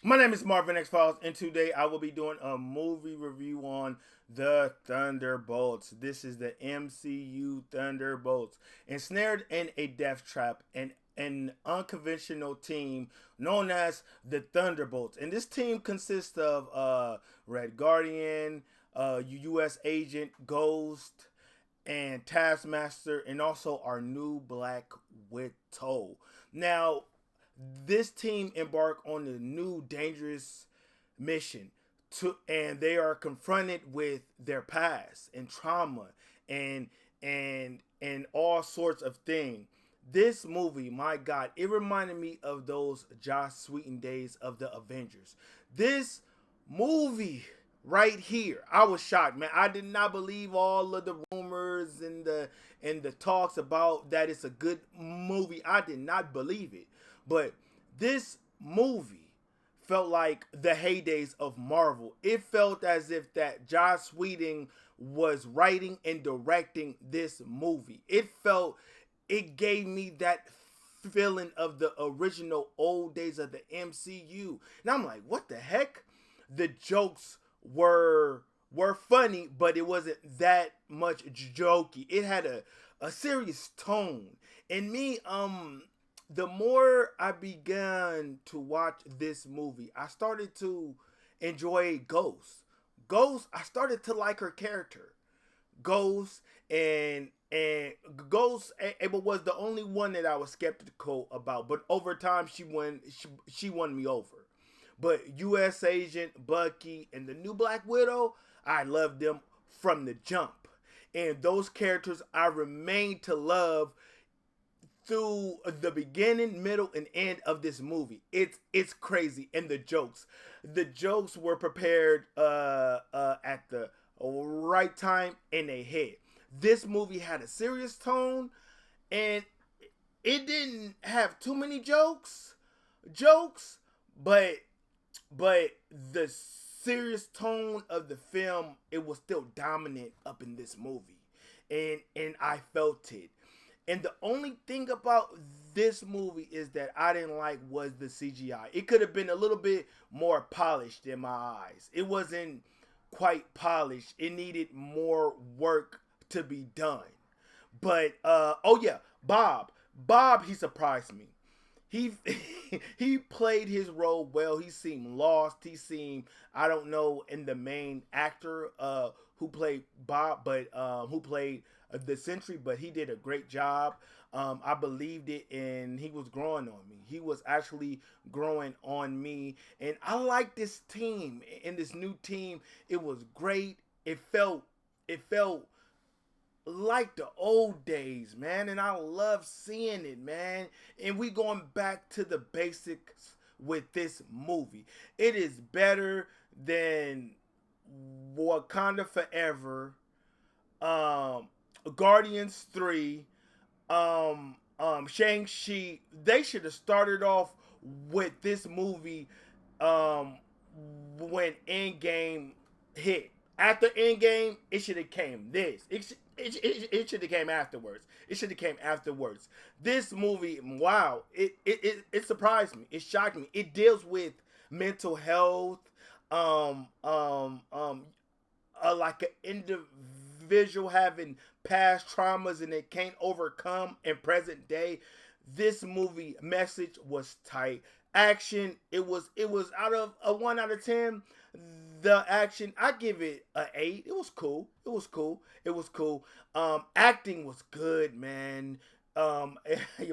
My name is Marvin XFiles, and today I will be doing a movie review on the Thunderbolts. This is the MCU Thunderbolts. Ensnared in a death trap, and an unconventional team known as the Thunderbolts. And this team consists of Red Guardian, U.S. Agent Ghost, and Taskmaster, and also our new Black Widow. Now, this team embark on a new dangerous mission and they are confronted with their past and trauma and and all sorts of things. This movie, my God, it reminded me of those Joss Whedon days of the Avengers. This movie right here, I was shocked, man. I did not believe all of the rumors and the talks about that it's a good movie. I did not believe it. But this movie felt like the heydays of Marvel. It felt as if that Joss Whedon was writing and directing this movie. It gave me that feeling of the original old days of the MCU. And I'm like, what the heck? The jokes were funny, but it wasn't that much jokey. It had a serious tone. And me, the more I began to watch this movie, I started to enjoy Ghost. Ghost, I started to like her character. Ghost and Ghost was the only one that I was skeptical about, but over time she won me over. But U.S. Agent, Bucky, and the new Black Widow, I loved them from the jump. And those characters I remain to love through the beginning, middle, and end of this movie. It's crazy. And the jokes were prepared at the right time and they hit. This movie had a serious tone, and it didn't have too many jokes, but the serious tone of the film, it was still dominant up in this movie, and I felt it. And the only thing about this movie is that I didn't like was the CGI. It could have been a little bit more polished in my eyes. It wasn't quite polished. It needed more work to be done. But oh yeah, Bob, he surprised me. He he played his role well. He seemed lost. He seemed, I don't know, in the main actor who played Bob, but who played the Sentry, but he did a great job. I believed it, and he was growing on me. He was actually growing on me, and I like this team. And this new team, it was great. It felt like the old days, man, and I love seeing it, man. And we going back to the basics with this movie. It is better than Wakanda Forever, um, Guardians 3, Shang-Chi. They should have started off with this movie when Endgame hit. After Endgame, it should have came this. It should have came afterwards. It should have came afterwards. This movie, wow, it surprised me. It shocked me. It deals with mental health, um, um, um, like an individual having past traumas and it can't overcome in present day. This movie message was tight. Action, it was out of a 1 out of 10. The action, I give it a 8. It was cool. Acting was good, man.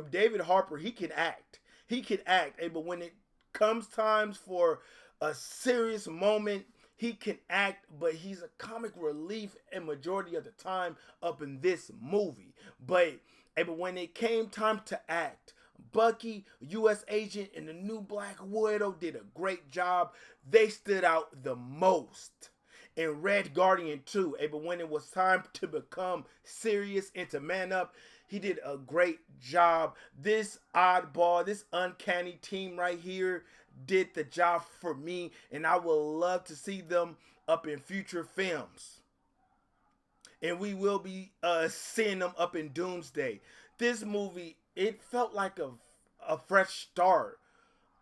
David Harper, he can act. But when it comes times for a serious moment, he can act, but he's a comic relief a majority of the time up in this movie. But when it came time to act, Bucky, U.S. Agent, and the new Black Widow did a great job. They stood out the most. And Red Guardian too. But when it was time to become serious and to man up, he did a great job. This oddball, this uncanny team right here did the job for me, and I would love to see them up in future films. And we will be seeing them up in Doomsday. This movie, it felt like a fresh start,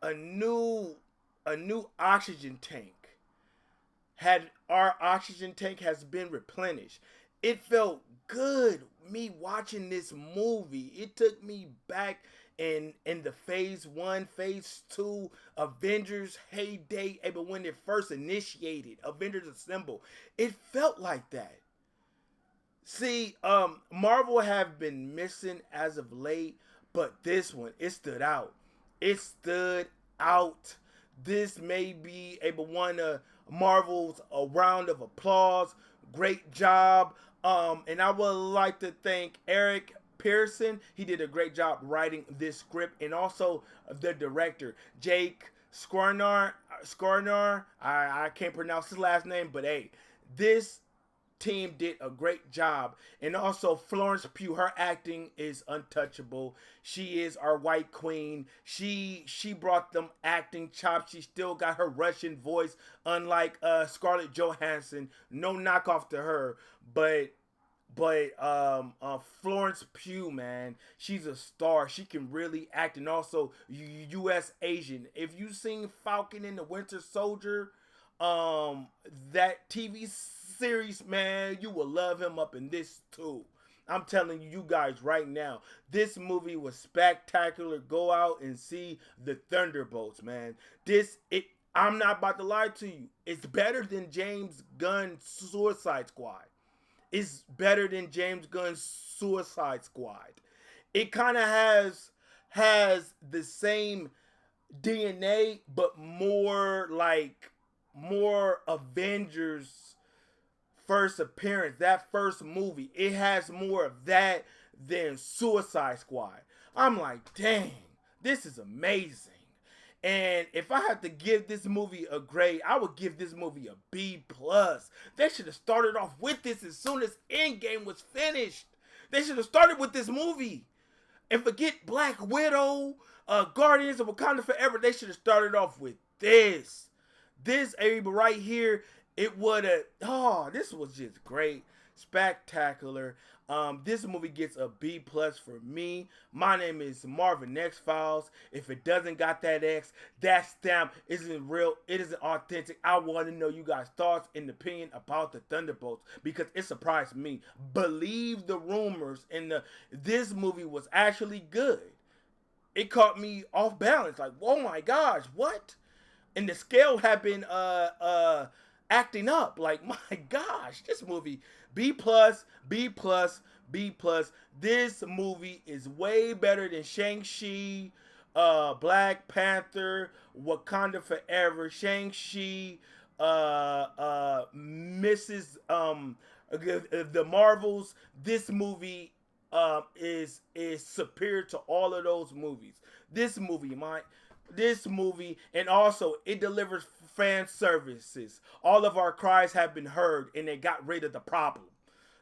a new a new oxygen tank. Our oxygen tank has been replenished. It felt good me watching this movie. It took me back in the phase 1, phase 2 Avengers heyday, but when it first initiated, Avengers Assemble, it felt like that. See, Marvel have been missing as of late, but this one, it stood out. It stood out. This may be able one of Marvel's a round of applause. Great job. And I would like to thank Eric Pearson. He did a great job writing this script, and also the director, Jake Skornar. I can't pronounce his last name, but hey, this team did a great job. And also Florence Pugh, her acting is untouchable. She is our white queen. She brought them acting chops. She still got her Russian voice, unlike Scarlett Johansson. No knockoff to her, but Florence Pugh, man, she's a star. She can really act. And also U.S. Asian. If you seen Falcon and the Winter Soldier, that TV series, man, you will love him up in this too. I'm telling you guys right now, this movie was spectacular. Go out and see the Thunderbolts, man. I'm not about to lie to you. It's better than James Gunn's Suicide Squad. It's better than James Gunn's Suicide Squad. It kind of has the same DNA, but more Avengers first appearance, that first movie. It has more of that than Suicide Squad. I'm like, dang, this is amazing. And if I had to give this movie a grade, I would give this movie a B+. They should have started off with this as soon as Endgame was finished. They should have started with this movie. And forget Black Widow, Guardians of Wakanda Forever. They should have started off with this. This right here, it would have, this was just great. Spectacular. This movie gets a B+ for me. My name is Marvin XFiles. If it doesn't got that X, that stamp isn't real. It isn't authentic. I want to know you guys' thoughts and opinion about the Thunderbolts because it surprised me. Believe the rumors, and this movie was actually good. It caught me off balance. Like, oh my gosh, what? And the scale had been acting up. Like, my gosh, this movie, B+, B+, B+. This movie is way better than Shang-Chi, Black Panther, Wakanda Forever, Shang-Chi, Mrs. The Marvels. This movie is superior to all of those movies. This movie, and also it delivers fan services. All of our cries have been heard, and they got rid of the problem.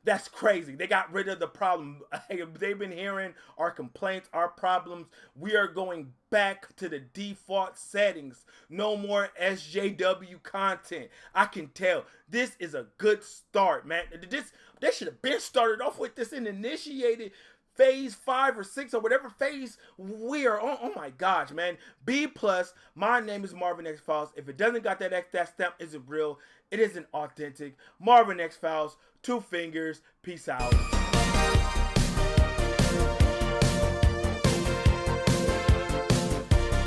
That's crazy. They got rid of the problem. They've been hearing our complaints, our problems. We are going back to the default settings. No more SJW content. I can tell. This is a good start, man. They should have been started off with this and initiated phase 5 or 6 or whatever phase we are on. Oh my gosh, man. B+. My name is Marvin XFiles. If it doesn't got that X, that stamp isn't real. It isn't authentic. Marvin XFiles. 2 fingers. Peace out.